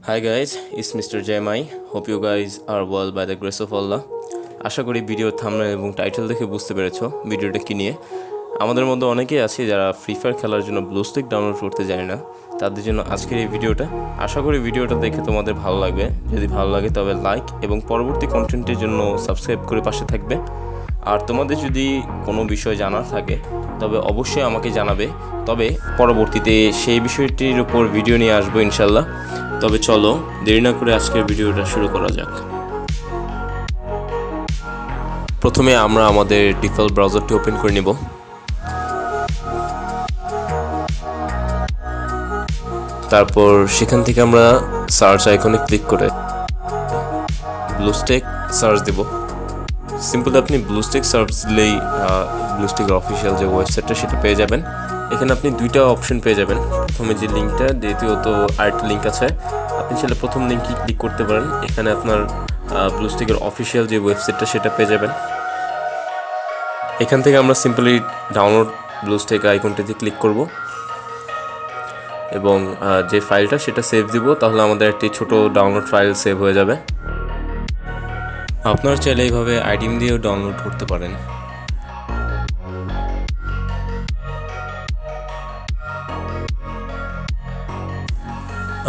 Hi guys, it's Mr.JMI. Hope you guys are well by the grace of Allah. আশা করি video thumbnail এবং title দেখে বুঝতে পেরেছো ভিডিওটা কি নিয়ে। আমাদের মধ্যে অনেকেই আছে যারা ফ্রি ফায়ার খেলার জন্য ব্লুস্টেক ডাউনলোড করতে জানে না, তাদের জন্য আজকের এই ভিডিওটা। আশা করি ভিডিওটা দেখে তোমাদের ভালো লাগবে। যদি ভালো লাগে তবে লাইক এবং পরবর্তী কন্টেন্টের জন্য সাবস্ক্রাইব করে পাশে থাকবে। আর তোমাদের যদি কোনো বিষয় জানার থাকে তবে অবশ্যই আমাকে জানাবে, তবে পরবর্তীতে সেই বিষয়টির উপর ভিডিও নিয়ে আসবো ইনশাল্লাহ। তবে চলো দেরি না করে আজকের ভিডিওটা শুরু করা যাক। প্রথমে আমরা আমাদের ডিফল্ট ব্রাউজারটি ওপেন করে নেব। তারপর সেখান থেকে আমরা সার্চ আইকনে ক্লিক করে ব্লুস্টেক সার্চ দেব। সিম্পলি আপনি ব্লুস্টেক সার্চ দিলেই ব্লুস্টেকের অফিসিয়াল যে ওয়েবসাইটটা সেটা পেয়ে যাবেন। এখানে আপনি দুইটা অপশন পেয়ে যাবেন, প্রথমে যে লিঙ্কটা, দ্বিতীয়ত আরেকটা লিঙ্ক আছে। আপনি চাইলে প্রথম লিঙ্কই ক্লিক করতে পারেন। এখানে আপনার ব্লুস্টেকের অফিসিয়াল যে ওয়েবসাইটটা সেটা পেয়ে যাবেন। এখান থেকে আমরা সিম্পলি ডাউনলোড ব্লুস্টেক আইকনটিতে ক্লিক করব এবং যে ফাইলটা সেটা সেভ দিব, তাহলে আমাদের একটি ছোট ডাউনলোড ফাইল সেভ হয়ে যাবে। আপনারা চাইলে এইভাবে আইডিম দিয়েও ডাউনলোড করতে পারেন।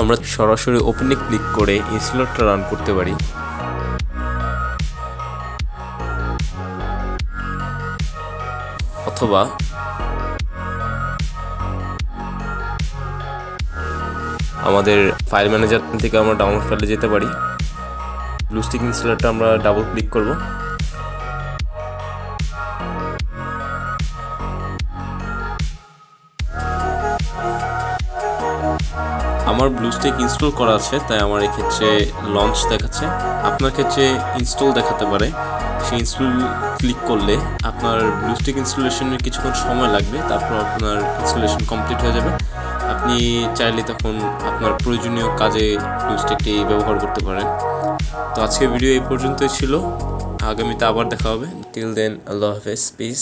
আমরা সরাসরি ওপেনে ক্লিক করে ইনস্টলারটা রান করতে পারি। অথবা আমাদের ফাইল ম্যানেজার থেকে আমরা ডাউনলোড ফাইলে যেতে পারি। ব্লুস্টেক ইনস্টলারটা আমরা ডাবল ক্লিক করব। আমার ব্লুস্টেক ইনস্টল করা আছে, তাই আমার এক্ষেত্রে লঞ্চ দেখাচ্ছে। আপনার ক্ষেত্রে ইনস্টল দেখাতে পারে। সেই ইনস্টল ক্লিক করলে আপনার ব্লুস্টেক ইনস্টলেশনের কিছুক্ষণ সময় লাগবে, তারপর আপনার ইনস্টলেশন কমপ্লিট হয়ে যাবে। আপনি চাইলে তখন আপনার প্রয়োজনীয় কাজে ব্লুস্টেকটি ব্যবহার করতে পারেন। তো আজকের ভিডিও এই পর্যন্তই ছিল। আগামীতে আবার দেখা হবে। টিল দেন, আল্লাহ হাফেজ, পিস।